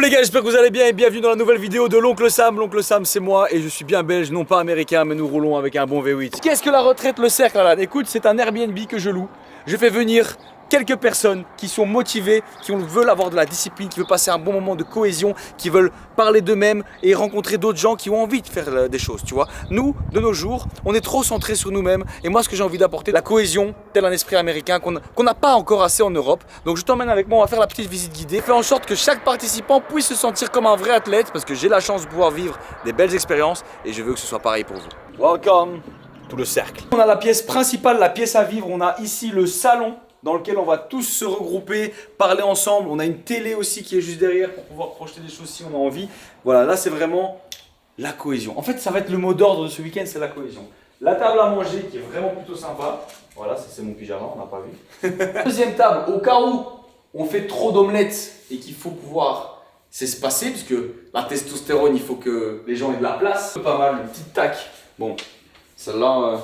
Les gars, j'espère que vous allez bien et bienvenue dans la nouvelle vidéo de l'oncle Sam. L'oncle Sam, c'est moi et je suis bien belge, non pas américain, mais nous roulons avec un bon V8. Qu'est-ce que la retraite Le Cercle, là? Écoute, c'est un Airbnb que je loue. Je fais venir quelques personnes qui sont motivées, qui veulent avoir de la discipline, qui veulent passer un bon moment de cohésion, qui veulent parler d'eux-mêmes et rencontrer d'autres gens qui ont envie de faire des choses, tu vois. Nous, de nos jours, on est trop centrés sur nous-mêmes et moi, ce que j'ai envie d'apporter, la cohésion, tel un esprit américain qu'on n'a pas encore assez en Europe. Donc je t'emmène avec moi, on va faire la petite visite guidée, faire en sorte que chaque participant puisse se sentir comme un vrai athlète parce que j'ai la chance de pouvoir vivre des belles expériences et je veux que ce soit pareil pour vous. Welcome to Le Cercle. On a la pièce principale, la pièce à vivre, on a ici le salon dans lequel on va tous se regrouper, parler ensemble. On a une télé aussi qui est juste derrière pour pouvoir projeter des choses si on a envie. Voilà, là c'est vraiment la cohésion. En fait, ça va être le mot d'ordre de ce week-end, c'est la cohésion. La table à manger qui est vraiment plutôt sympa. Voilà, c'est mon pyjama, on n'a pas vu. Deuxième table, au cas où on fait trop d'omelettes et qu'il faut pouvoir s'espacer, parce que la testostérone, il faut que les gens aient de la place. Pas mal, une petite tac. Bon, celle-là...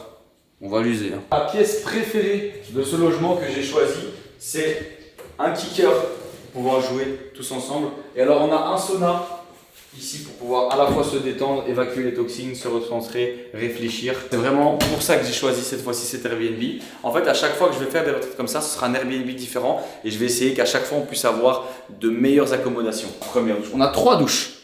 on va l'user. La pièce préférée de ce logement que j'ai choisi, c'est un kicker pour pouvoir jouer tous ensemble. Et alors on a un sauna ici pour pouvoir à la fois se détendre, évacuer les toxines, se recentrer, réfléchir. C'est vraiment pour ça que j'ai choisi cette fois-ci cet Airbnb. En fait, à chaque fois que je vais faire des retraites comme ça, ce sera un Airbnb différent et je vais essayer qu'à chaque fois on puisse avoir de meilleures accommodations. Première douche. On a 3 douches,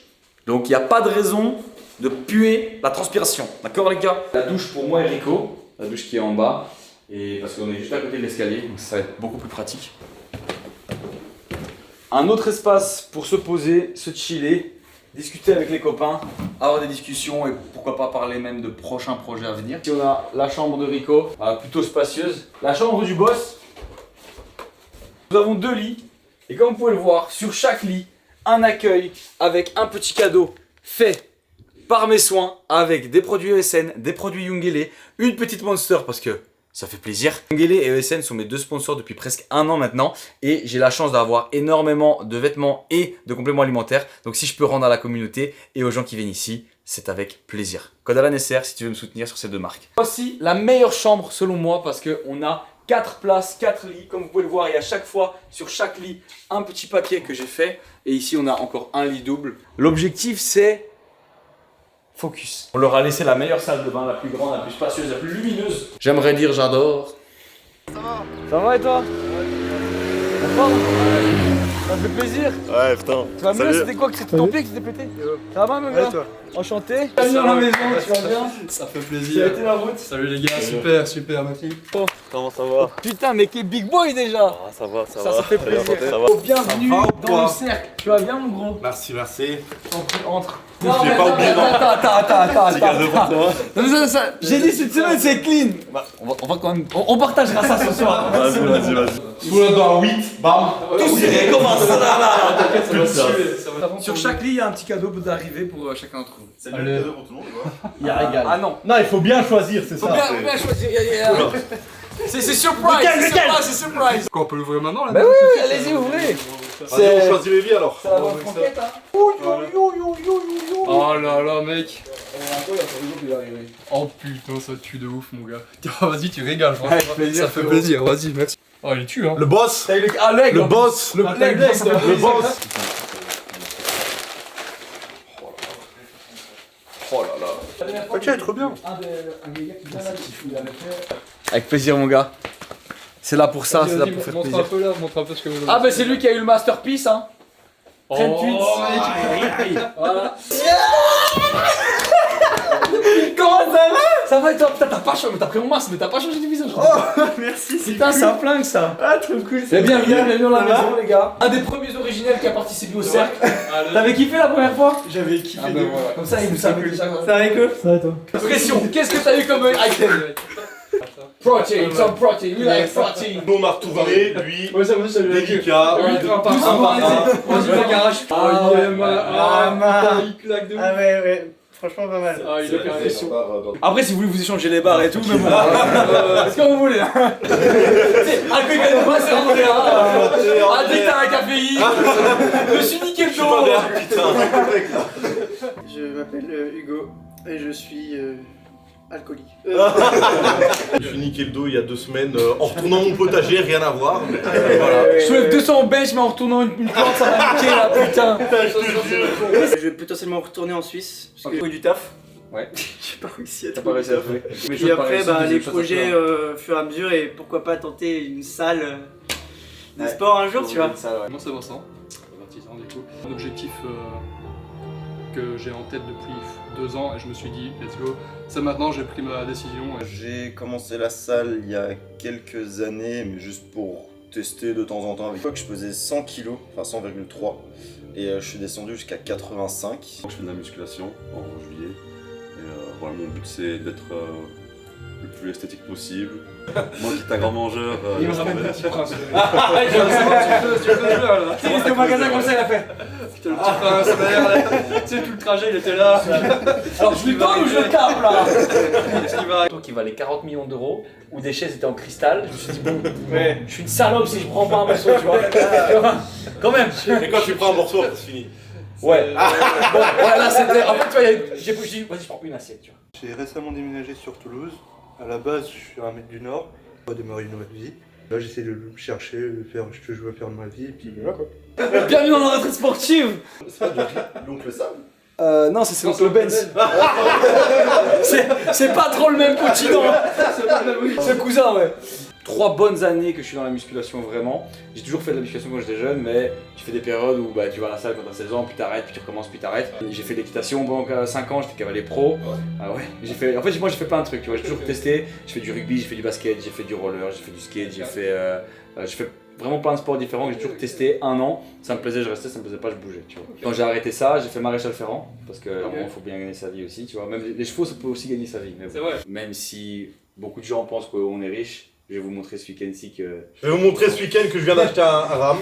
donc il n'y a pas de raison de puer la transpiration. D'accord les gars? La douche pour moi et Rico. La douche qui est en bas, et parce qu'on est juste à côté de l'escalier, donc ça va être beaucoup plus pratique. Un autre espace pour se poser, se chiller, discuter avec les copains, avoir des discussions et pourquoi pas parler même de prochains projets à venir. Ici on a la chambre de Rico, plutôt spacieuse. La chambre du boss, nous avons 2 lits, et comme vous pouvez le voir, sur chaque lit, un accueil avec un petit cadeau fait par mes soins, avec des produits ESN, des produits Youngele, une petite Monster parce que ça fait plaisir. Youngele et ESN sont mes 2 sponsors depuis presque 1 an maintenant et j'ai la chance d'avoir énormément de vêtements et de compléments alimentaires. Donc si je peux rendre à la communauté et aux gens qui viennent ici, c'est avec plaisir. Code à la nécessaire si tu veux me soutenir sur ces 2 marques. Voici la meilleure chambre selon moi parce qu'on a 4 places, 4 lits, comme vous pouvez le voir, et à chaque fois, sur chaque lit, un petit paquet que j'ai fait. Et ici on a encore un lit double. L'objectif c'est... focus. On leur a laissé la meilleure salle de bain, la plus grande, la plus spacieuse, la plus lumineuse. J'aimerais dire j'adore. Ça va? Ça va et toi? Ça va? Ça fait plaisir? Ouais, putain. Tu vas mieux? C'était quoi? C'était ton pied qui s'était pété? Ça va, mon gars? Enchanté. Bienvenue dans la maison, tu vas bien? Ça fait plaisir. Ça a été la route? Salut les gars, super, super, merci. Comment ça va? Putain, mais quel big boy déjà! Ah, ça va, ça Ça va. fait plaisir. Ça va. Bienvenue Ça va ou dans quoi? le cercle. Tu vas bien, mon gros? Merci, merci. T'en prie, entre. J'ai pas oublié, non. Attends. J'ai dit cette semaine c'est clean. On va quand même. On partagera ça ce soir. Vas-y. Sous le dans 8, bam. Tout serré, commence là. Ça va. Sur chaque lit, il y a un petit cadeau d'arrivée pour chacun d'entre vous. C'est le cadeau pour tout le monde, quoi. Il y a régal. Ah non. Non, il faut bien choisir, c'est Faut ça. bien choisir. C'est surprise. C'est surprise. Quoi, on peut l'ouvrir maintenant là? Bah oui, allez-y, ouvrez. Vas-y, on choisit les vies alors. C'est la bonne franquette, hein. Oh là là, mec. Oh putain, ça tue de ouf, mon gars. Vas-y, tu régales, franchement. Avec plaisir, Ça fait plaisir, vas-y, merci. Oh, il tue, hein. Le boss. Ah, l'aigle. Le boss. Le l'aigle. Le boss. Oh là là. Ok, trop bien. Avec plaisir, mon gars. C'est là pour ça, c'est là pour faire Montre un plaisir. peu là, montre un peu ce que vous avez. Ah, bah c'est lui qui a eu le masterpiece, hein. Oh, 38. mec. Voilà. Comment ça va? Ça va et toi? Putain, t'as pas changé, t'as pris mon masque, mais t'as pas changé du visage. Merci. Putain, ça flingue ça. Ah, trop cool. C'est bien, bienvenue dans la maison, les gars. Un des premiers originels qui a participé au cercle. T'avais kiffé la première fois? J'avais kiffé. Ah, ben voilà. Comme ça, il nous savait déjà. Ça va, Rico? Ça va, toi? Pression, qu'est-ce que t'as eu comme item? Protein, some protein, we like protein. Nous on a retourné, lui, Ouais, ça va, délicat. Vas-y, la garage. Il claque de ouf. Ah, ouais. Franchement, pas mal. Ah, il a carré. Après, si vous voulez vous échanger les barres et tout, mais bon. Est-ce que vous voulez? Un peu de moi, c'est vrai. Ah, dès que t'as un caféine. Je me suis niqué le dos. Je m'appelle Hugo et je suis Alcoolique. Je suis niqué le dos il y a 2 semaines en retournant mon potager, rien à voir. Mais, voilà. Je soulève 200 en bench, mais en retournant une plante, ça va niquer là, putain. Je vais potentiellement retourner en Suisse parce que j'ai eu du taf. Ouais. J'ai pas réussi à T'as trouver pas du réussi à taf. faire. Puis après, les projets au fur et à mesure et pourquoi pas tenter une salle de sport un jour, tu vois. Moi c'est Vincent, artisan du coup. Un objectif que j'ai en tête depuis 2 ans et je me suis dit let's go, c'est maintenant, j'ai pris ma décision. J'ai commencé la salle il y a quelques années, mais juste pour tester de temps en temps. Avec fois que je pesais 100 kg, enfin 100,3 et je suis descendu jusqu'à 85. Je fais de la musculation en juillet et voilà, mon but c'est d'être le plus esthétique possible. Moi qui est un grand mangeur, Il me ramène le petit prince. Tu restes au magasin comme ça, il a fait. Putain, le petit prince, merde. Tu sais, tout le trajet il était là. Alors je lui donne ou je le tape là. Qu'est-ce qui va arriver? Qui valait 40 millions d'euros, où des chaises étaient en cristal. Je me suis dit, bon, je suis une salope si je prends pas un morceau, tu vois. Quand même. Et quand tu prends un morceau, c'est fini. Ouais. Bon, voilà, c'était. En fait, tu vois, j'ai dit, vas-y, je prends une assiette, tu vois. J'ai récemment déménagé sur Toulouse. À la base, je suis un mec du Nord. On va démarrer une nouvelle vie. Là, j'essaie de me chercher, de faire ce que je veux faire de ma vie, et puis voilà quoi. Bienvenue dans la retraite sportive. L'oncle Sam. Non, c'est l'oncle Benz. C'est pas trop le même continent. C'est le cousin, ouais. 3 bonnes années que je suis dans la musculation vraiment. J'ai toujours fait de la musculation quand j'étais jeune, mais tu fais des périodes où tu vas à la salle quand t'as 16 ans, puis t'arrêtes, puis tu recommences, puis t'arrêtes. J'ai fait de l'équitation pendant 5 ans, j'étais cavalier pro. Ah ouais. En fait, moi j'ai fait plein de trucs, tu vois. J'ai toujours testé. J'ai fait du rugby, j'ai fait du basket, j'ai fait du roller, j'ai fait du skate, j'ai fait vraiment plein de sports différents que j'ai toujours testé 1 an. Ça me plaisait, je restais, ça me plaisait pas, je bougeais, tu vois. Quand j'ai arrêté ça, j'ai fait maréchal ferrant, parce qu'à un moment il faut bien gagner sa vie aussi, tu vois. Même les chevaux, ça peut aussi gagner sa vie. Mais bon. C'est vrai. Même si beaucoup de gens pensent qu'on est riche, je vais vous montrer ce week-end-ci que... Je vais vous montrer ce week-end que je viens d'acheter un RAM.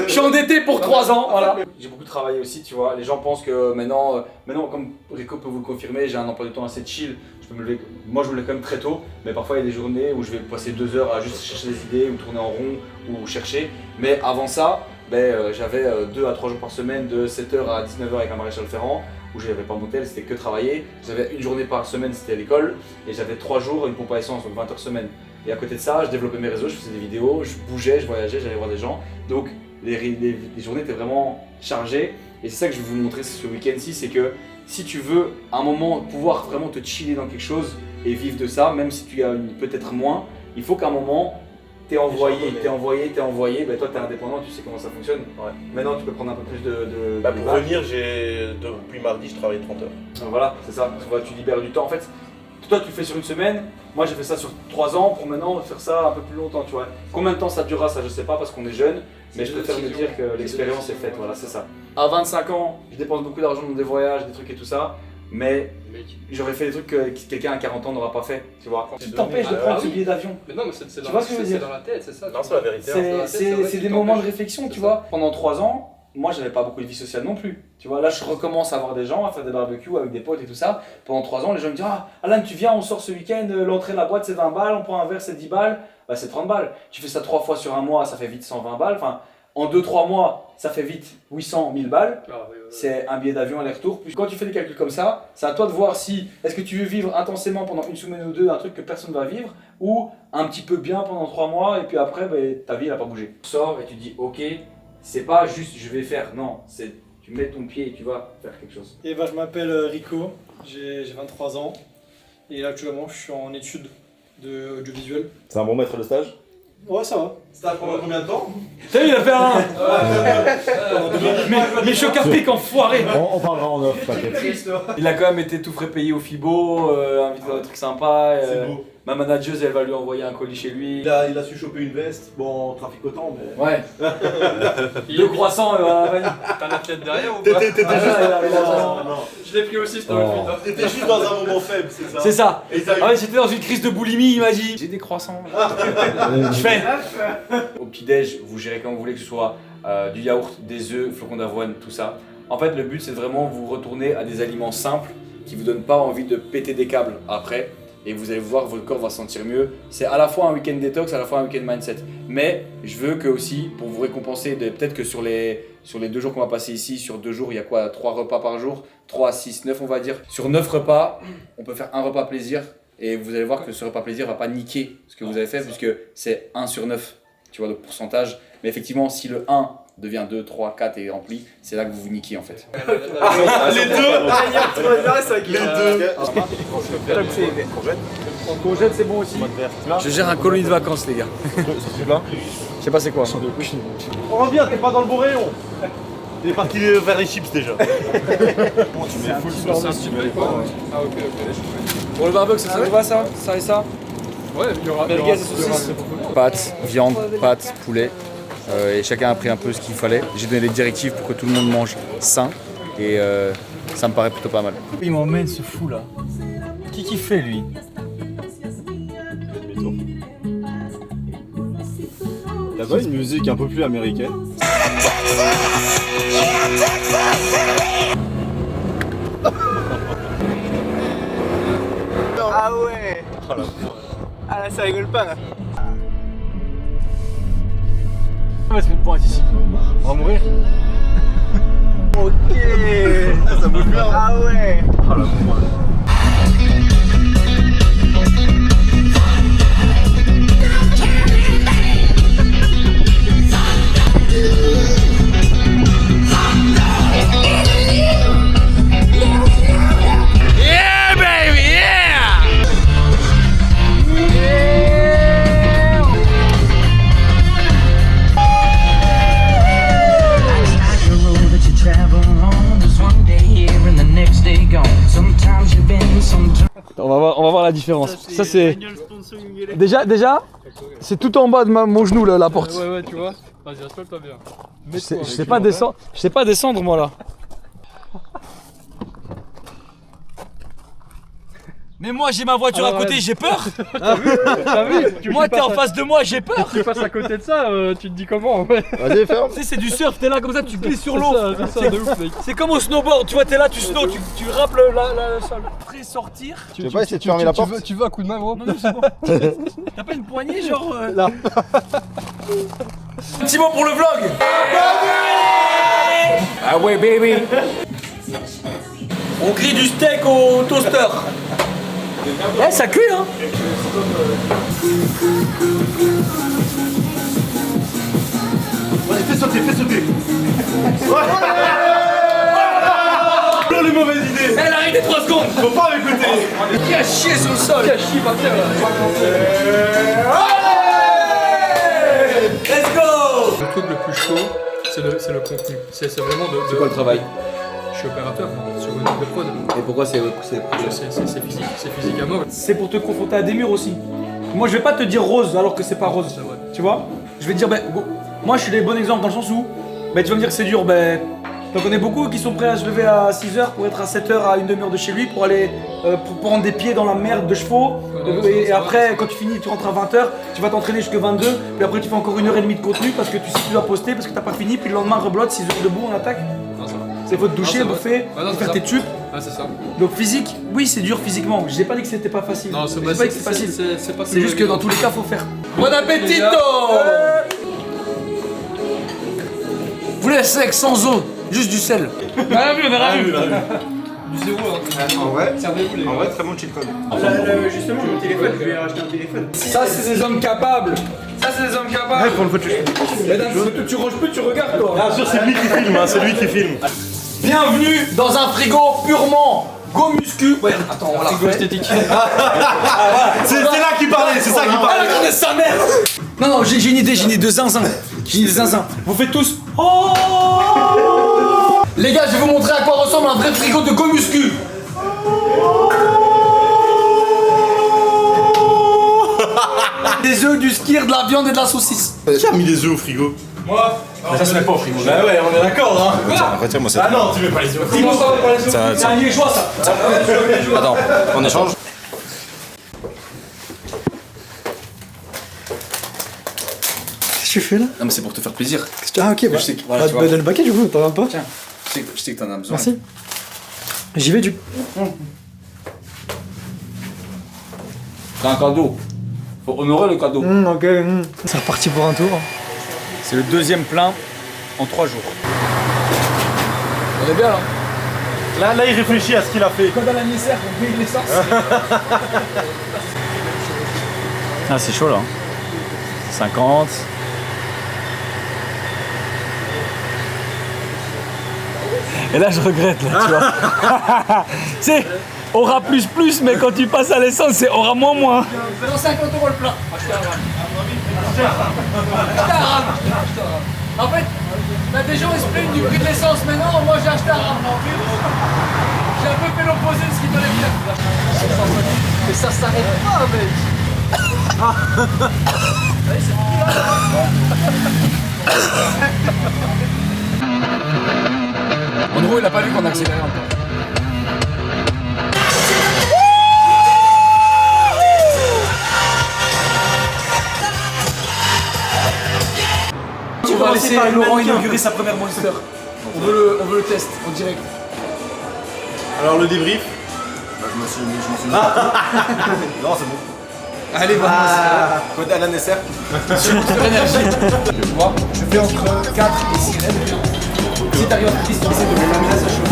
Je suis endetté pour 3 ans, voilà. J'ai beaucoup travaillé aussi, tu vois. Les gens pensent que maintenant comme Rico peut vous le confirmer, j'ai un emploi du temps assez chill. Je peux me lever, moi je me lève quand même très tôt, mais parfois il y a des journées où je vais passer 2 heures à juste chercher des idées ou tourner en rond ou chercher. Mais avant ça, j'avais 2 à 3 jours par semaine de 7h à 19h avec un maréchal ferrant où j'avais pas mon tel, c'était que travailler. J'avais une journée par semaine, c'était à l'école, et j'avais 3 jours, une pompe à essence, donc 20 heures semaine. Et à côté de ça, je développais mes réseaux, je faisais des vidéos, je bougeais, je voyageais, j'allais voir des gens. Donc les journées étaient vraiment chargées. Et c'est ça que je vais vous montrer ce week-end-ci, c'est que si tu veux à un moment pouvoir vraiment te chiller dans quelque chose et vivre de ça, même si tu as peut-être moins, il faut qu'à un moment t'es envoyé, toi t'es indépendant, tu sais comment ça fonctionne. Ouais. Maintenant tu peux prendre un peu plus de Pour venir, depuis mardi, je travaille 30 heures. Voilà, c'est ça, tu vois, tu libères du temps. En fait, toi tu le fais sur une semaine, moi j'ai fait ça sur 3 ans pour maintenant faire ça un peu plus longtemps, tu vois. Combien de temps ça durera, ça je sais pas parce qu'on est jeune, mais je préfère me dire que l'expérience est faite, voilà, c'est ça. À 25 ans, je dépense beaucoup d'argent dans des voyages, des trucs et tout ça, mais j'aurais fait des trucs que quelqu'un à 40 ans n'aura pas fait, tu vois. Tu t'empêches de prendre ce billet d'avion. Mais non, mais c'est Tu vois ce que je veux dire? dans la tête, c'est ça. Non, c'est la vérité. C'est des moments de réflexion, tu vois. Pendant 3 ans, moi j'avais pas beaucoup de vie sociale non plus. Tu vois, là je recommence à voir des gens, à faire des barbecues avec des potes et tout ça. Pendant 3 ans, les gens me disent ah, Alan, tu viens, on sort ce week-end, l'entrée de la boîte c'est 20 balles, on prend un verre c'est 10 balles, bah c'est 30 balles. Tu fais ça 3 fois sur un mois, ça fait vite 120 balles. Enfin, en 2-3 mois, ça fait vite 800, 1000 balles. C'est un billet d'avion aller-retour. Puis quand tu fais des calculs comme ça, c'est à toi de voir si est-ce que tu veux vivre intensément pendant une semaine ou 2 un truc que personne ne va vivre, ou un petit peu bien pendant 3 mois et puis après ta vie elle n'a pas bougé. Tu sors et tu dis ok, c'est pas juste je vais faire, non, c'est tu mets ton pied et tu vas faire quelque chose. Et je m'appelle Rico, j'ai 23 ans et là actuellement je suis en études de audiovisuel. C'est un bon maître de stage? Ouais, ça va. Ça pendant combien de temps? T'as vu, il a fait un mais choc à pic enfoiré. On parlera en off, t'inquiète. Il a quand même été tout frais payé au Fibo, invité dans des trucs sympas. C'est beau. Ma manageuse elle va lui envoyer un colis chez lui. Il a su choper une veste, bon, trafic autant, mais. Ouais. 2 croissants, T'as la tête derrière ou pas? T'étais juste. Non. Je l'ai pris aussi, c'était un film. T'étais juste dans un moment faible, c'est ça? c'est ça. Et t'as eu- Ah ouais, j'étais dans une crise de boulimie, il m'a dit j'ai des croissants. Je fais. Au petit-déj, vous gérez comme vous voulez, que ce soit du yaourt, des œufs, flocons d'avoine, tout ça. En fait, le but c'est de vraiment vous retourner à des aliments simples qui vous donnent pas envie de péter des câbles après. et vous allez voir, votre corps va se sentir mieux. C'est à la fois un week-end détox, à la fois un week-end mindset. Mais je veux que aussi, pour vous récompenser, peut-être que sur les 2 jours qu'on va passer ici, sur 2 jours, il y a quoi, 3 repas par jour, 3, 6, 9 on va dire. Sur 9 repas, on peut faire un repas plaisir et vous allez voir que ce repas plaisir va pas niquer ce que vous avez fait puisque c'est 1 sur 9, tu vois, le pourcentage. Mais effectivement, si le 1 devient 2, 3, 4 et rempli, c'est là que vous vous niquez en fait. Les deux. Courgette c'est bon aussi. Je gère un colonie de vacances les gars. Je sais pas c'est quoi. On revient, t'es pas dans le bon rayon. Il est parti vers les chips déjà. C'est un petit peu quoi. Ah ok. Pour le barbecue ça vous va ça? Ça et ça? Ouais, il y aura. Merguez et saucisses. Pâtes, viande, pâtes, poulet. Et chacun a pris un peu ce qu'il fallait. J'ai donné des directives pour que tout le monde mange sain. Et ça me paraît plutôt pas mal. Il m'emmène ce fou là. Qui fait lui? Y'a pas une musique un peu plus américaine? Ah ouais. Ah là ça rigole pas là. On va se mettre point ici. On va mourir. Ok. Ça bouge bien. Ah ouais. On va voir la différence. Ça c'est. Déjà, c'est tout en bas de mon genou là, la porte. Ouais, tu vois. Vas-y, installe-toi bien. Je sais pas descendre moi là. Mais moi j'ai ma voiture à côté, j'ai peur. T'as vu? Moi t'es en face de moi, j'ai peur. Tu passes à côté de ça, tu te dis comment? Ouais. Vas-y, ferme. Tu sais c'est du surf, t'es là comme ça, tu glisses sur l'eau. C'est ça, de ouf, mec. C'est comme au snowboard, tu vois t'es là, tu snow, tu rappes le sol. Après sortir. Tu veux pas essayer de fermer la porte? Tu veux un coup de main, gros? Non, c'est bon. T'as pas une poignée genre là. Un petit mot pour le vlog. Ah ouais baby. On grille du steak au toaster. Ouais, ça cuit hein. Vas-y, fais sauter. Oh, les mauvaises idées. Elle a arrêté 3 secondes. Faut pas m'écouter. Qui a chié sur le sol? Qui a chié par terre là? Let's go. Le truc le plus chaud, c'est le contenu. C'est vraiment de. C'est quoi le travail? Je suis opérateur sur une de prod. Et pourquoi c'est C'est physique à mort. C'est pour te confronter à des murs aussi. Moi je vais pas te dire rose alors que c'est pas rose. Tu vois? Je vais te dire, moi je suis les bons exemples dans le sens où tu vas me dire que c'est dur, t'en connais beaucoup qui sont prêts à se lever à 6h pour être à 7h à une demi-heure de chez lui pour aller pour prendre des pieds dans la merde de chevaux. Et après quand tu finis tu rentres à 20h, tu vas t'entraîner jusqu'à 22, puis après tu fais encore 1h30 de contenu parce que tu sais que tu dois poster parce que t'as pas fini, puis le lendemain reblote 6h debout on attaque. C'est faut te doucher, bouffer, faire tes tubes. Ah, c'est ça. Donc physique, oui c'est dur physiquement. Je n'ai pas dit que c'était pas facile. Non, J'ai pas dit que c'est facile. C'est juste que dans tous les cas faut faire. Bon appétito. Poulet sec sans eau, juste du sel. Rien vu. Du zéro, hein. En vrai, Servez-vous les. en vrai, très bon cheat code. Justement mon téléphone, je vais racheter un téléphone. Ça c'est des hommes capables. Ça c'est des hommes capables. Tu ranges plus, tu regardes toi. Bien sûr, c'est lui qui filme, c'est lui qui filme. Bienvenue dans un frigo purement go muscu. Ouais, attends, on l'a Frigo refait. esthétique. C'est là qu'il parlait, c'est ça qu'il Ah parlait. la grande sa mère. Non, j'ai une idée de zinzin. J'ai une idée de zinzin. Vous faites tous. Oh. Les gars, je vais vous montrer à quoi ressemble un vrai frigo de go muscu. Des œufs, du skir, de la viande et de la saucisse. Qui a mis des œufs au frigo? Moi, ça se met pas au frigo. Bah ouais, on est d'accord, hein. Retire-moi ça. Ah non, tu veux pas les œufs au frigo. Comment ça va pas les autres? C'est un liégeois ça. Attends, on échange. Qu'est-ce que tu fais là? Non mais c'est pour te faire plaisir. Ah ok, Je sais que- voilà, tu vois. donne le paquet du coup, t'en as pas? Tiens, je sais que t'en as besoin. Merci. J'y vais du. C'est un cadeau. Faut honorer le cadeau. Ok. C'est reparti pour un tour. C'est le deuxième plein en 3 jours. On est bien là. Là, il réfléchit à ce qu'il a fait. Comme dans l'anniversaire, on paye l'essence. Ah, c'est chaud là. 50. Et là, je regrette, là, tu vois. C'est aura plus, mais quand tu passes à l'essence, c'est aura moins. 50 € le plein. Achetez un rame. En fait, des gens ils se plaignent du prix de l'essence, mais non, moi j'ai acheté un rame. J'ai un peu fait l'opposé de ce qu'il fallait faire. Mais ça s'arrête pas, mec. En gros, il a pas vu qu'on accélérait encore. On va laisser Laurent inaugurer sa première Monster. On veut le test en direct. Alors le débrief. Je m'en suis mis. Non, c'est bon. Allez, va. Côté à la Nesser. Sur énergie. Moi, je fais entre 4 et 6 raids. Si t'arrives à faire 10, tu essaies de me l'amener à sa cheveux.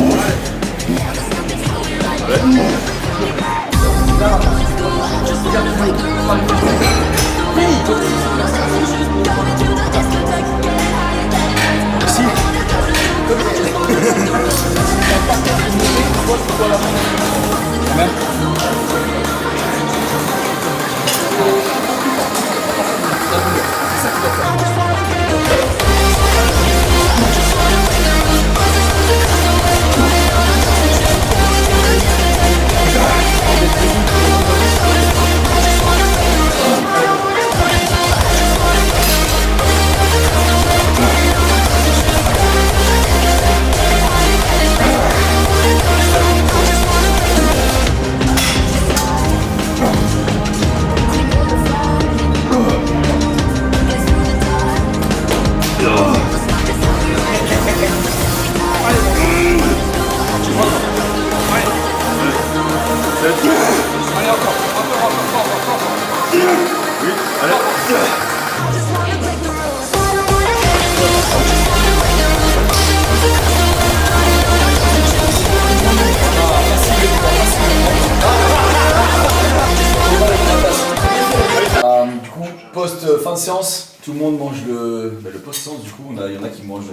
Du coup, post-fin de séance, tout le monde mange le post-séance. Du coup, il y en a qui mangent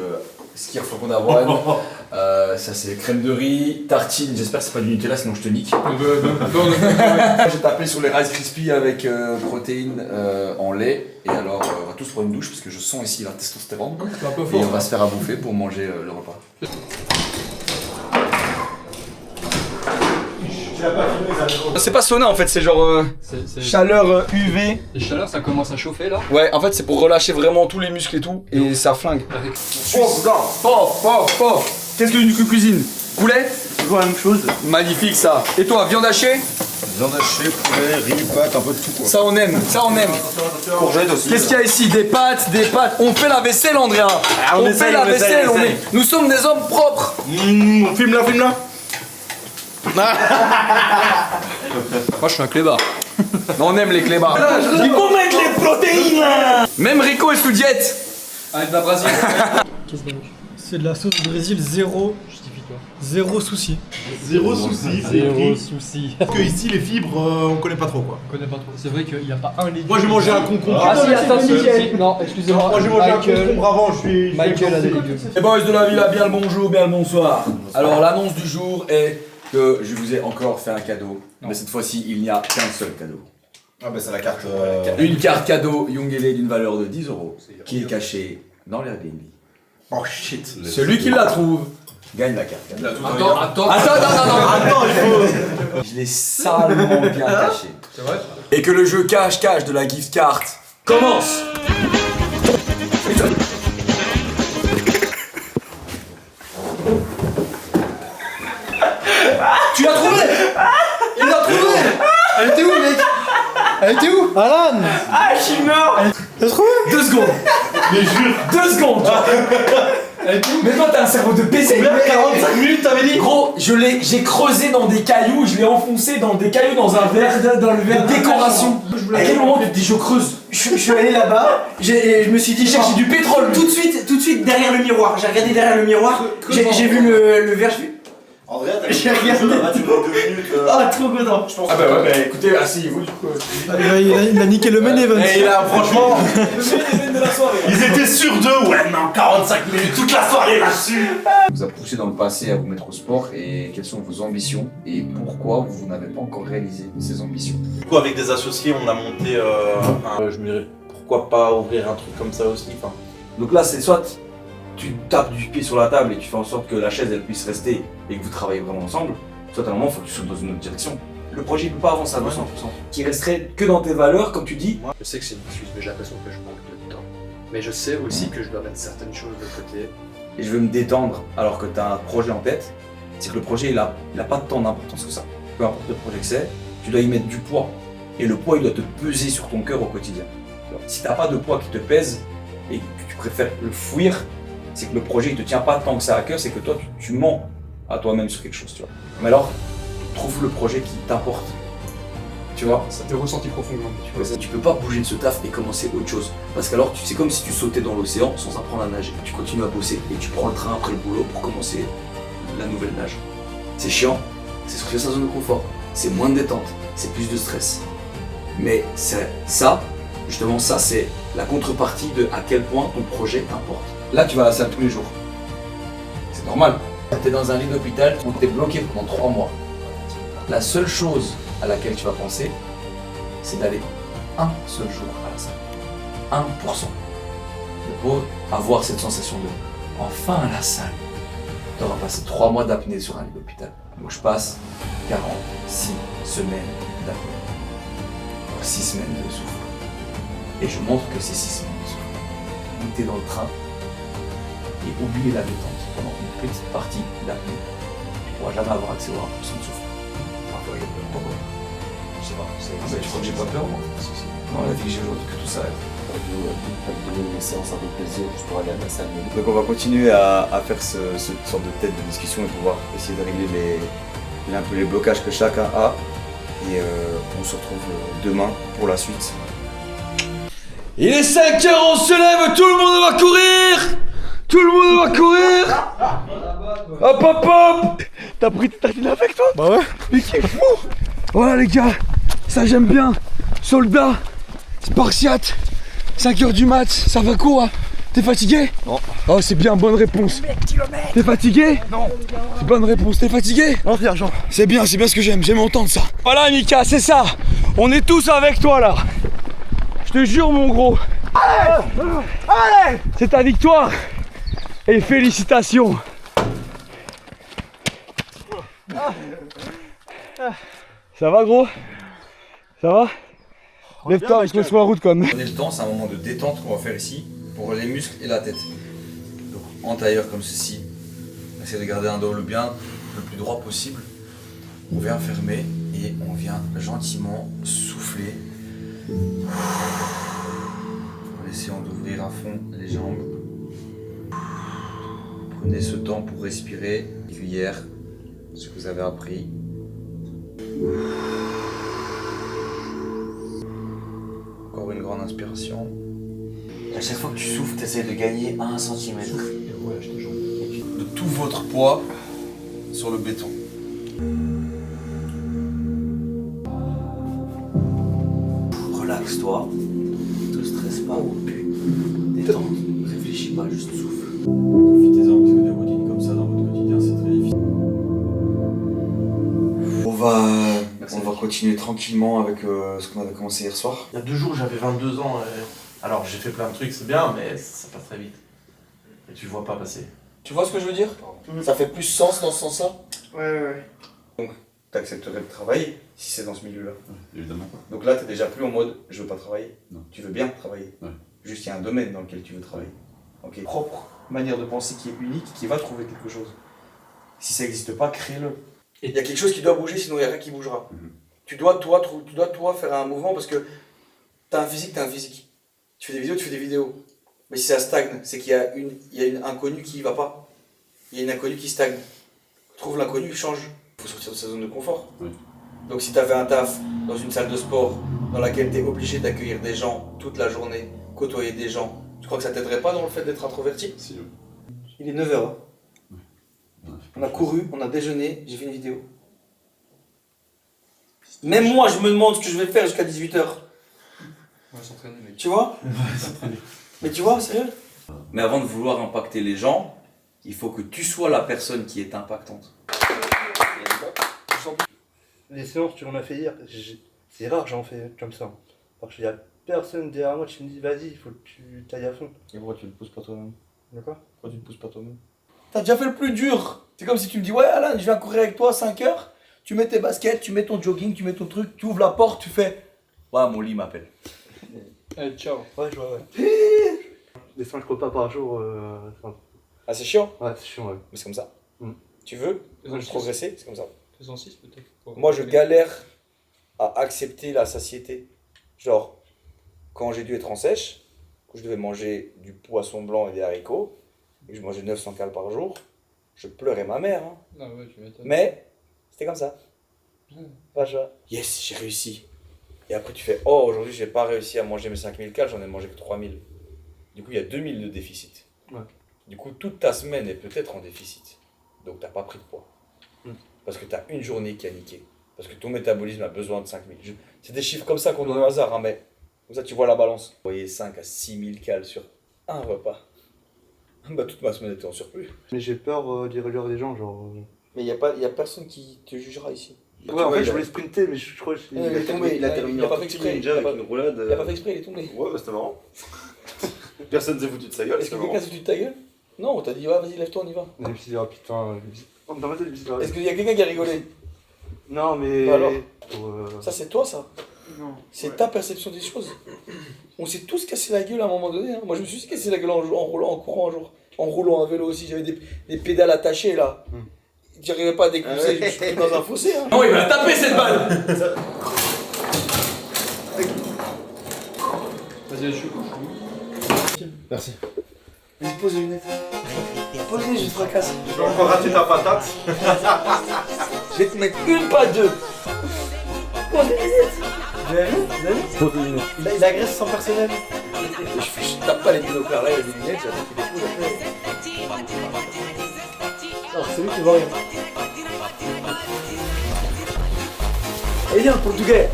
skier flocon d'avoine. Ça, c'est crème de riz, tartine. J'espère que c'est pas du Nutella, sinon je te nique. J'ai tapé sur les Rice Krispies avec protéines en lait. Et alors, on va tous prendre une douche parce que je sens ici la testostérone. Et on va se faire à bouffer pour manger le repas. C'est pas sauna en fait, c'est genre chaleur UV. Les chaleurs, ça commence à chauffer là. Ouais, en fait c'est pour relâcher vraiment tous les muscles et tout, et ça flingue. Qu'est-ce que tu cuisines? Poulet? Toujours la même chose. Magnifique ça. Et toi, viande hachée? Viande hachée, poulet, riz, pâtes, un peu de tout quoi. Ça on aime, ça on aime. Courgettes aussi. Qu'est-ce qu'il y a ici? Des pâtes. On fait la vaisselle, Andrea. On fait la vaisselle, nous sommes des hommes propres. Filme-la. Moi je suis un clébard. On aime les clébards. Il faut mettre les protéines là. Même Rico est sous diète. Avec de la Brésil. C'est de la sauce Brésil, zéro souci. Zéro souci. souci. Parce que ici, les fibres, on connaît pas trop quoi. Je connais pas trop. C'est vrai qu'il n'y a pas un légume. Moi j'ai mangé un concombre. Ah si, attends, si. Non, excusez-moi. Moi j'ai mangé un concombre avant, je suis. Michael a des légumes. Les boys de la villa, bien le bonjour, bien le bonsoir. Alors l'annonce du jour est que je vous ai encore fait un cadeau. Mais cette fois-ci, il n'y a qu'un seul cadeau. Ah bah c'est la carte. Une carte cadeau Youngele d'une valeur de 10 € qui est cachée dans l'Airbnb. Oh shit. Celui qui la trouve gagne la carte cadeau. Attends, Attends, il faut. Je l'ai salement bien caché. C'est vrai? Et que le jeu cache-cache de la gift card commence. Tu l'as trouvé? Il l'a trouvé. Elle était où, mec? Elle était où? Alan. Ah, je suis mort. T'as trouvé? 2 secondes. Mais jure. 2 secondes. Mais toi, t'as un cerveau de baiser. 45 minutes, t'avais dit. Gros, j'ai creusé dans des cailloux, je l'ai enfoncé dans des cailloux dans un verre, dans le verre décoration. À quel moment tu te dis je creuse? Je suis allé là-bas, je me suis dit Chercher du pétrole. tout de suite derrière le miroir. J'ai regardé derrière le miroir, j'ai vu le verre, je fais Andrea, t'as J'ai regardé. là-bas, tu vois 2 minutes. ah trop content. Je pense Ah bah ouais, bah écoutez, asseyez-vous du coup. Il a niqué le main event. Et là, franchement, de la soirée. ils étaient sûrs d'eux. Ouais, non, 45 minutes, toute la soirée là-dessus. Vous a poussé dans le passé à vous mettre au sport et quelles sont vos ambitions et pourquoi vous n'avez pas encore réalisé ces ambitions? Du coup, avec des associés, on a monté je me dirais, pourquoi pas ouvrir un truc comme ça aussi. Enfin, Donc là, c'est soit tu tapes du pied sur la table et tu fais en sorte que la chaise elle puisse rester et que vous travaillez vraiment ensemble, soit à un moment il faut que tu sautes dans une autre direction. Le projet il peut pas avancer à 200%. Qui resterait que dans tes valeurs, comme tu dis. Je sais que c'est une excuse, mais j'ai l'impression que je manque de temps. Mais je sais aussi que je dois mettre certaines choses de côté. Et je veux me détendre alors que tu as un projet en tête, c'est que le projet il a pas tant d'importance que ça. Peu importe le projet que c'est, tu dois y mettre du poids. Et le poids il doit te peser sur ton cœur au quotidien. Si t'as pas de poids qui te pèse et que tu préfères le fuir, c'est que le projet il te tient pas tant que ça à cœur, c'est que toi tu mens à toi-même sur quelque chose, tu vois. Mais alors, trouve le projet qui t'importe. Tu vois, Ça t'est ressenti profondément. tu peux pas bouger de ce taf et commencer autre chose. Parce qu'alors, c'est comme si tu sautais dans l'océan sans apprendre à nager. Tu continues à bosser et tu prends le train après le boulot pour commencer la nouvelle nage. C'est chiant, c'est sortir de sa zone de confort, c'est moins de détente, c'est plus de stress. Mais c'est ça, justement ça, c'est la contrepartie de à quel point ton projet t'importe. Là, tu vas à la salle tous les jours. C'est normal. T'es dans un lit d'hôpital, on t'est bloqué pendant 3 mois. La seule chose à laquelle tu vas penser, c'est d'aller un seul jour à la salle. 1%. Pour avoir cette sensation de enfin à la salle. Tu auras passé 3 mois d'apnée sur un lit d'hôpital. Donc je passe 46 semaines d'apnée. 6 semaines de souffle. Et je montre que c'est 6 semaines de souffle. Donc t'es dans le train et oublier la détente pendant une petite partie d'apnée. Tu pourras jamais avoir accès au 1% de souffle. Parfois j'ai peur. Pourquoi? Je sais pas. Tu crois que j'ai pas peur moi? Non, la vie que j'ai aujourd'hui, que tout s'arrête. une séance un peu plaisir juste pour aller à la salle. Donc on va continuer à faire cette sorte de tête de discussion et pouvoir essayer de régler un peu les blocages que chacun a. Et on se retrouve demain pour la suite. Il est 5h, on se lève, tout le monde va courir. Tout le monde va courir. Hop hop hop. T'as pris tes tartines avec toi? Bah ouais. Mais qui est fou. Voilà les gars, ça j'aime bien. Soldat, Spartiate, 5h du mat, ça va quoi? T'es fatigué? Non. Oh c'est bien, bonne réponse. T'es fatigué? Non. C'est bonne réponse, t'es fatigué? Non Jean. C'est bien ce que j'aime entendre ça. Voilà Mika, c'est ça. On est tous avec toi là. Je te jure mon gros. Allez, allez. C'est ta victoire. Et félicitations. Ça va gros? Ça va? Lève-toi parce qu'on est sur la route quand même. Prenez le temps, c'est un moment de détente qu'on va faire ici pour les muscles et la tête. Donc en tailleur comme ceci, essayez de garder un dos bien le plus droit possible. On vient fermer et on vient gentiment souffler en essayant d'ouvrir à fond les jambes. Prenez ce temps pour respirer, cuillère, ce que vous avez appris. Encore une grande inspiration. À chaque fois que tu souffles, tu essaies de gagner 1 cm. De tout votre poids sur le béton. Relaxe-toi. Ne te stresse pas. Détente. Réfléchis pas, juste souffle. Profitez-en parce que des routines comme ça dans votre quotidien, c'est très difficile. On va continuer tranquillement avec ce qu'on avait commencé hier soir. Il y a 2 jours, j'avais 22 ans. Alors j'ai fait plein de trucs, c'est bien, mais ça passe très vite. Et tu le vois pas passer. Tu vois ce que je veux dire? Ça fait plus sens dans ce sens-là? Ouais. Donc t'accepterais de travailler si c'est dans ce milieu-là. Évidemment. Donc là t'es déjà plus en mode je veux pas travailler. Non. Tu veux bien travailler. Ouais. Juste il y a un domaine dans lequel tu veux travailler. Ok. Propre manière de penser qui est unique, qui va trouver quelque chose. Si ça n'existe pas, crée-le. Il y a quelque chose qui doit bouger, sinon il n'y a rien qui bougera. Tu dois toi faire un mouvement parce que t'as un physique, Tu fais des vidéos, Mais si ça stagne, c'est qu'il y a une inconnue qui y va pas. Il y a une inconnue qui stagne. Trouve l'inconnu, change. Il faut sortir de sa zone de confort. Oui. Donc si tu avais un taf dans une salle de sport dans laquelle tu es obligé d'accueillir des gens toute la journée, côtoyer des gens, tu crois que ça t'aiderait pas dans le fait d'être introverti? Si, Il est 9h. Hein. ouais. On a couru, on a déjeuné, j'ai fait une vidéo. Même moi, je me demande ce que je vais faire jusqu'à 18h. On va s'entraîner, mec. Tu vois? Mais tu vois, sérieux? Mais avant de vouloir impacter les gens, il faut que tu sois la personne qui est impactante. Les séances, tu l'en as fait hier, c'est rare que j'en fais comme ça. Parce qu'il y a personne derrière moi qui me dit vas-y, il faut que tu tailles à fond. Et pourquoi tu le pousses pas toi-même? D'accord? Pourquoi tu le pousses pas toi-même? T'as déjà fait le plus dur. C'est comme si tu me dis ouais Alan, je viens courir avec toi 5 heures, tu mets tes baskets, tu mets ton jogging, tu mets ton truc, tu ouvres la porte, tu fais ouais mon lit m'appelle. Allez, ciao. Ouais, je vois, ouais. Les 5 repas par jour, Ah c'est chiant? ouais, c'est chiant, ouais. Mais c'est comme ça. Mm. Tu veux Ouais, progresser? C'est comme ça. Faisons 6 peut-être. Moi je galère à accepter la satiété. Genre, quand j'ai dû être en sèche, que je devais manger du poisson blanc et des haricots, et que je mangeais 900 calories par jour, je pleurais ma mère. Hein. Ah ouais, tu m'étonnes. Mais c'était comme ça. Pas ça. Yes, j'ai réussi. Et après tu fais, oh aujourd'hui j'ai pas réussi à manger mes 5000 calories, j'en ai mangé que 3000. Du coup il y a 2000 de déficit. Ouais. Du coup toute ta semaine est peut-être en déficit. Donc t'as pas pris de poids. Mm. Parce que t'as une journée qui a niqué. Parce que ton métabolisme a besoin de 5000. C'est des chiffres comme ça qu'on donne au hasard, hein, mais comme ça tu vois la balance. Vous voyez 5 à 6000 calories sur un repas. Bah toute ma semaine était en surplus. Mais j'ai peur d'y relire des gens, genre. Mais y a personne qui te jugera ici. Ouais, en fait, je voulais sprinter, mais je crois que Il est tombé, Il a terminé il a en pas tout fait petit exprès, ninja avec une roulade. Il a pas fait exprès, il est tombé. Ouais, bah c'était marrant. Personne s'est foutu de sa gueule, Est-ce que c'était quelqu'un marrant. s'est foutu de ta gueule? Non, on t'a dit, ouais, vas-y, lève-toi, on y va. Je me suis dit, oh putain, dans ma tête, je me suis dit, Est-ce qu'il y a quelqu'un qui a rigolé? non, mais. Bah alors pour, Ça, c'est toi, ça. Non. C'est ta perception des choses. On s'est tous cassé la gueule à un moment donné. Hein. Moi, je me suis cassé la gueule en roulant, en courant un jour. En roulant un vélo aussi, j'avais des pédales attachées là. J'arrivais pas à décousser, je me suis pris dans un fossé. Hein. Non, il va la taper cette balle! Vas-y, je suis. Merci. Vas-y, pose les lunettes. Pose-les, je te fracasse. Tu peux encore rater ta patate. Je vais te mettre une, pas deux. Pose les lunettes. Vous avez vu? Pose les lunettes. Il agresse son personnel. Je tape pas les binoclars là, il y a des lunettes, j'ai attaqué des coups. Alors, c'est lui qui voit rien. Et bien, portugais.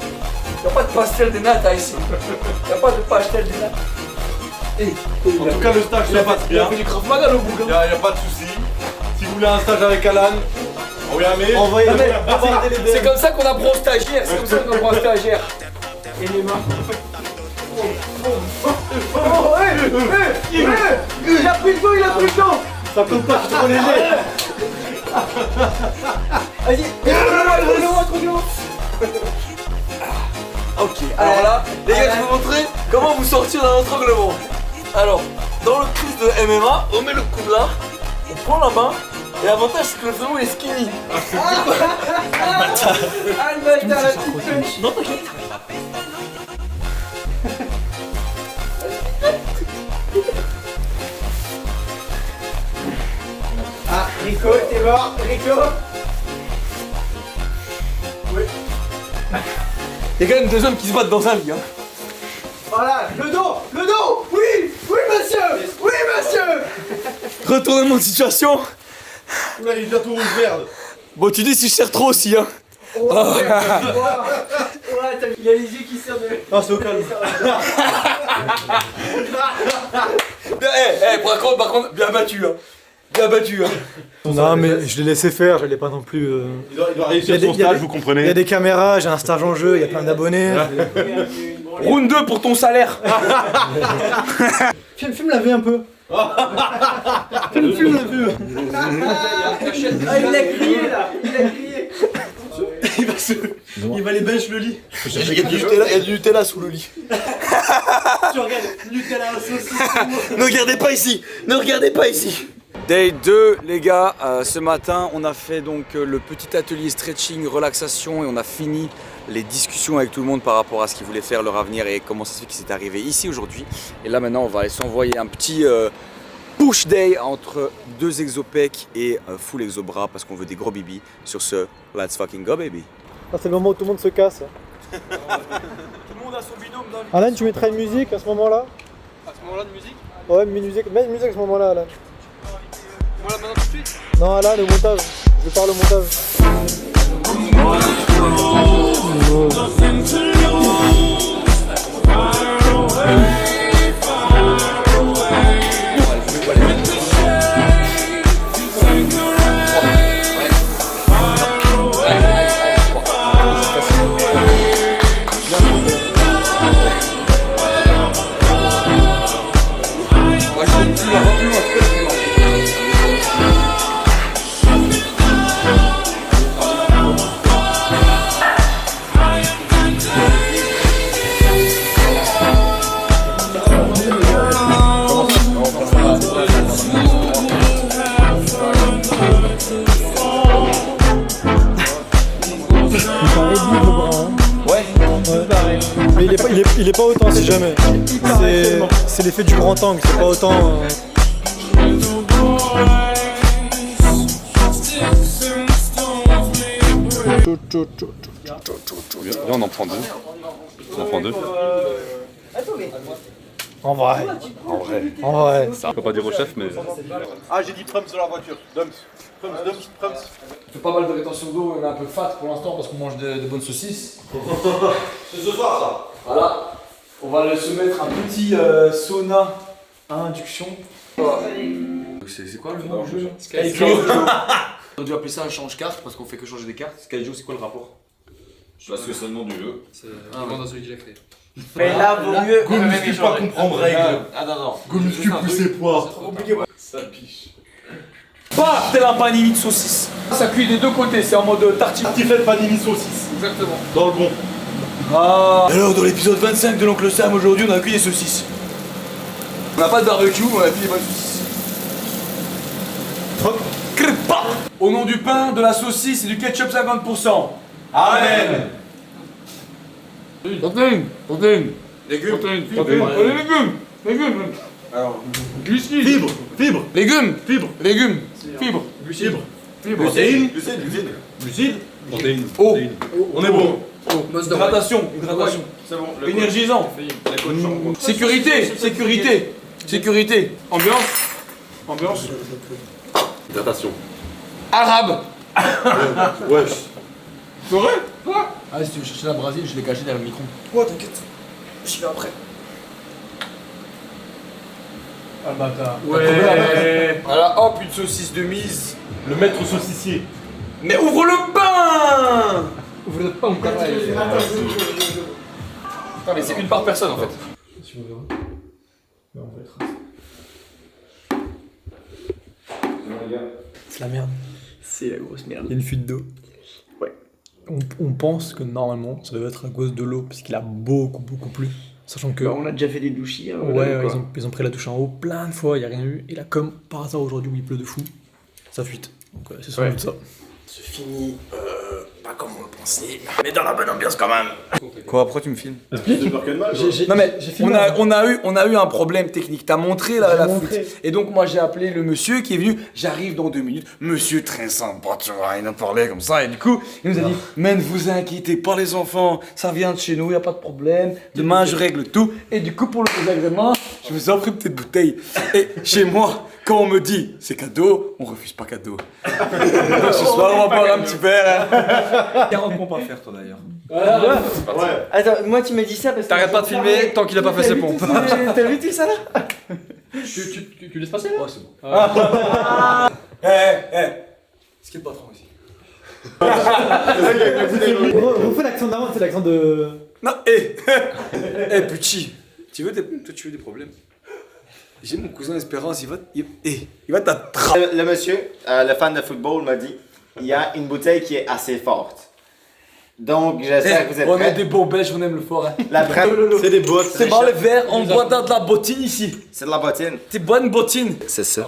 Y'a pas de pastel de nata ici. Y'a pas de pastel de nata. En tout cas, le stage se passe Il bien. a fait du Krav Maga le bouc. Y a pas de soucis. Si vous voulez un stage avec Alan, envoyez-moi. Non, mais c'est comme ça qu'on apprend aux stagiaires. C'est comme ça qu'on apprend aux stagiaires. Et les mains. Il a pris le dos, il a pris le dos. Ça compte pas, c'est trop léger. Vas-y, conduis-moi. Ok, alors là, les gars, je vais vous montrer comment vous sortir d'un étranglement. Alors, dans le crise de MMA, on met le coude là, on prend la main, et l'avantage c'est que le genou est skinny. Ah le bâtard, la petite punch. Non, t'inquiète. Ah, Rico, t'es mort, Rico. Il y a quand même deux hommes qui se battent dans un lit. Hein. Voilà, le dos, oui, monsieur, Retournement de situation. Oula, il est bientôt rouge verde. Bon, tu dis si je serre trop aussi. Hein. Ouais, il a les yeux qui serrent de... Non, c'est au calme. Par contre, bien battu. Hein. Bien battu. Hein. Non, mais je l'ai laissé faire, je l'ai pas non plus. Il doit réussir Il y a son des- il y a stage, des- vous Il y a comprenez. des caméras, j'ai un stage en jeu, il y a plein d'abonnés. Round 2 pour ton salaire. Filme la vie un peu. Filme la vue. Ah, il a crié là, il a crié. Il va aller bêche le lit. Il y a du Nutella sous le lit. Tu regardes, Nutella au saucisse. Ne regardez pas ici. Ne regardez pas ici. Day 2 les gars, ce matin on a fait donc le petit atelier stretching, relaxation et on a fini les discussions avec tout le monde par rapport à ce qu'ils voulaient faire, leur avenir et comment ça se fait qu'ils étaient arrivés ici aujourd'hui. Et là maintenant on va aller s'envoyer un petit push day entre 2 exopecs et full exobras parce qu'on veut des gros bibis. Sur ce, let's fucking go baby. Ah, c'est le moment où tout le monde se casse. Tout le monde a son binôme dans le... Alan, tu mettrais une musique à ce moment-là? À ce moment-là de musique? Ouais, une musique. Mets une musique à ce moment-là, Alan. Moi là maintenant tout de suite? Non, Alan, le montage. Je parle au montage. Mais il est pas autant si jamais. C'est l'effet du grand angle, c'est pas autant. Viens, on en prend 2. On en prend 2. En vrai. En vrai. En vrai. On peut pas dire au chef, mais. Ah, j'ai dit Prums sur la voiture. Prums. On fait pas mal de rétention d'eau, on est un peu fat pour l'instant parce qu'on mange de bonnes saucisses. C'est ce soir ça. Voilà. On va se mettre un petit sauna à induction. C'est quoi le nom du jeu? Skyjo. On aurait dû appeler ça un change-carte parce qu'on fait que changer des cartes. Skyjo, c'est quoi le rapport? Parce que c'est le nom du jeu. C'est vraiment dans celui qui l'a créé. Mais là, vaut mieux. Go muscu pas comprendre règle. non. Go muscu pousser poids. Ça piche. Pas tel un panini de saucisse. Ça cuit des deux côtés, c'est en mode tartine. Tartiflette panini saucisse. Exactement. Dans le bon. Ah. Alors dans l'épisode 25 de l'oncle Sam aujourd'hui on a cuit des saucisses. On n'a pas de barbecue, on a cuit des bonnes saucisses. Crépa. Au nom du pain, de la saucisse et du ketchup 50%. Amen. Protéine. Légumes. Légumes. Alors, Glucides. Fibre. Légumes. Fibre. Légumes. Fibre. Fibre. Glucides. Glucides. Protéines. Eau. On est bon. Hydratation. c'est bon. Énergisant. Sécurité. Ambiance. Hydratation. Arabe. Wesh. C'est vrai? Ah, si tu veux chercher la brasier, je l'ai caché derrière le micro. Ouais, t'inquiète. J'y vais après. Ah, le bâtard. Ouais. Voilà, hop, une saucisse de mise. Le maître saucissier. Mais ouvre le pain. Vous n'êtes pas mon travail. Non mais c'est une par personne en fait. C'est la merde. C'est la grosse merde. Il y a une fuite d'eau. Ouais. On pense que normalement ça devait être à cause de l'eau, parce qu'il a beaucoup plu. Sachant que. Bah, on a déjà fait des douchis. Hein, Ouais, ils ont pris la douche en haut plein de fois, il n'y a rien eu. Et là, comme par hasard aujourd'hui où il pleut de fou, ça fuite. Donc c'est sans doute ça. Se finit pas comme on le pensait, mais dans la bonne ambiance quand même. Quoi, pourquoi tu me filmes? Non mais on a eu un problème technique. T'as montré la fuite. Et donc moi j'ai appelé le monsieur qui est venu. J'arrive dans 2 minutes. Monsieur très sympa, tu vois, il nous parlait comme ça et du coup il nous a dit mais ne vous inquiétez pas les enfants, ça vient de chez nous, y a pas de problème. Demain je règle tout. Et du coup pour le désagrément, je vous offre une petite bouteille. Et chez moi, quand on me dit c'est cadeau, on refuse pas cadeau. Donc, ce soir on va boire un petit verre. 40 pompes à faire toi d'ailleurs. Ouais. Attends, moi tu m'as dit ça parce que. T'arrêtes pas de filmer tant qu'il a pas fait ses pompes. T'as vu tout ça là? Tu laisses passer là? Ouais, c'est bon. Ce qui est le patron ici. Refais l'accent d'avant, c'est l'accent de. Non, petit, tu veux des problèmes? J'ai mon cousin Espérance, il va t'attraper. Le monsieur, le fan de football, m'a dit il y a une bouteille qui est assez forte. Donc j'espère que vous êtes On est prêts. des bons belges, on aime le fort. Hein. C'est des bottes. C'est bon les verres, on boit dans de la bottine ici. C'est de la bottine. C'est bonne bottine. C'est ça.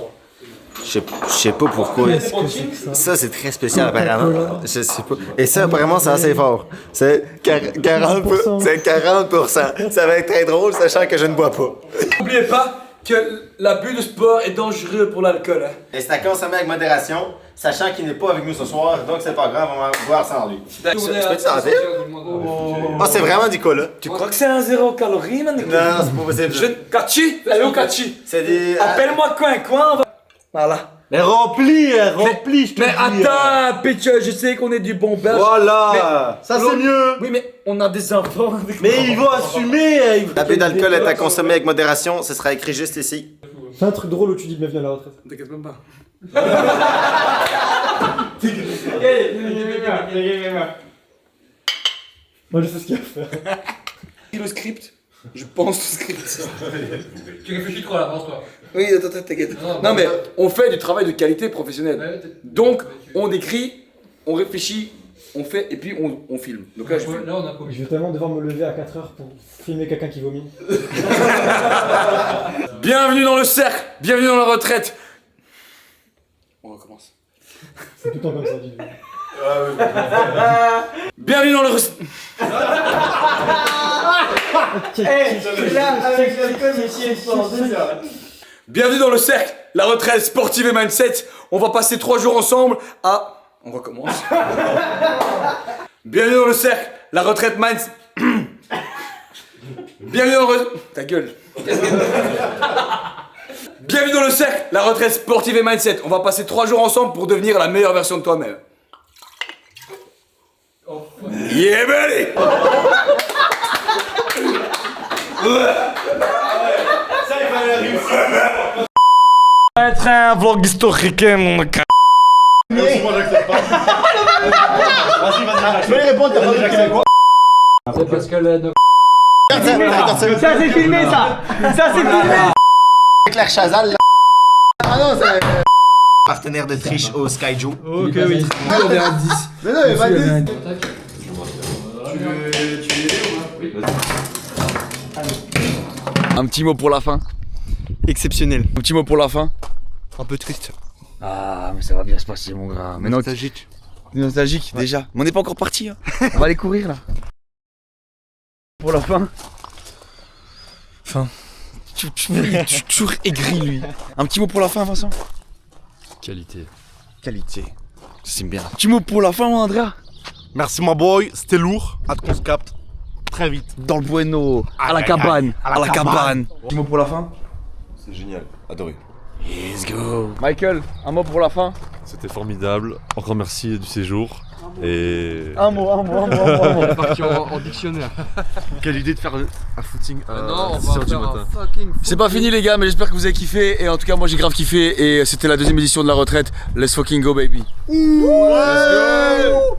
Je sais pas pourquoi. Qu'est-ce que c'est que ça? Ça, c'est très spécial apparemment. Je sais pas. Et ça, apparemment, c'est assez fort. C'est 40%. C'est 40%. Ça va être très drôle, sachant que je ne bois pas. N'oubliez pas que l'abus de sport est dangereux pour l'alcool. Hein. Et c'est à consommer avec modération, sachant qu'il n'est pas avec nous ce soir, donc c'est pas grave, on va boire sans lui. Tu peux-tu sentir? Ah, c'est vraiment du cola. Tu crois que c'est un 0 calories, man? Non, c'est pas possible. Kachi, allez où Kachi? C'est des... Appelle-moi coin, Voilà. Mais remplis, je te Mais dis. attends, bitch, je sais qu'on est du bon belge. Voilà, ça c'est mieux. Oui, mais on a des enfants. Mais ils vont assumer. L'abus d'alcool est à consommer avec modération, ce sera écrit juste ici. Fais un truc drôle où tu dis bienvenue à la retraite. T'inquiète même pas. Moi je sais ce qu'il y a à faire. Le script. Je pense au script. Tu réfléchis trop là, avance-toi. Oui, attends, t'inquiète. Non, mais on fait du travail de qualité professionnelle. Donc, on écrit, on réfléchit, on fait, et puis on filme. Donc là, je filme. Là, on a pas Je vais tellement devoir me lever à 4h pour filmer quelqu'un qui vomit. Bienvenue dans le cercle, bienvenue dans la retraite. On recommence. C'est tout le temps comme ça, dis-le. Bienvenue dans le... Bienvenue dans le cercle, la retraite sportive et mindset. On va passer 3 jours ensemble à... On recommence. Bienvenue dans le cercle, la retraite mindset... Bienvenue dans le... Ta gueule. Bienvenue dans le cercle, la retraite sportive et mindset. On va passer 3 jours ensemble pour devenir la meilleure version de toi-même. Yeah, buddy! Ça, il fallait réussir. Être un vlog historique, mon gars. Moi, j'accepte pas. Vas-y, je vais répondre, t'as pas dit j'accepte quoi? C'est parce que là, Ça c'est filmé ça. Ça c'est filmé. Claire Chazal, là. Ah non, c'est... Partenaire de triche au Sky Joe. Ok, oui. Il y avait un 10. Mais non, il va dire. Un petit mot pour la fin. Exceptionnel. Un petit mot pour la fin. Un peu triste. Ah, mais ça va bien se passer, mon gars. Mais non, Nostalgique. nostalgique, déjà. Mais on n'est pas encore parti, hein. On va aller courir, là. Pour la fin. Il est toujours aigri, lui. Un petit mot pour la fin, Vincent. Qualité. Qualité. Ça, c'est bien. Un petit mot pour la fin, mon Andrea. Merci, my boy. C'était lourd. Hâte qu'on se capte. Très vite. Dans le bueno, à la cabane. À la cabane. Un petit mot pour la fin. C'est génial. Adoré. Let's go. Michael, un mot pour la fin. C'était formidable. Encore merci du séjour. Et... Un mot. on est parti en dictionnaire. Quelle idée de faire un footing à Non, on 6 va h du faire matin. un fucking... C'est pas fini, les gars, mais j'espère que vous avez kiffé. Et en tout cas, moi j'ai grave kiffé. Et c'était la 2e édition de la retraite. Let's fucking go, baby. Let's go.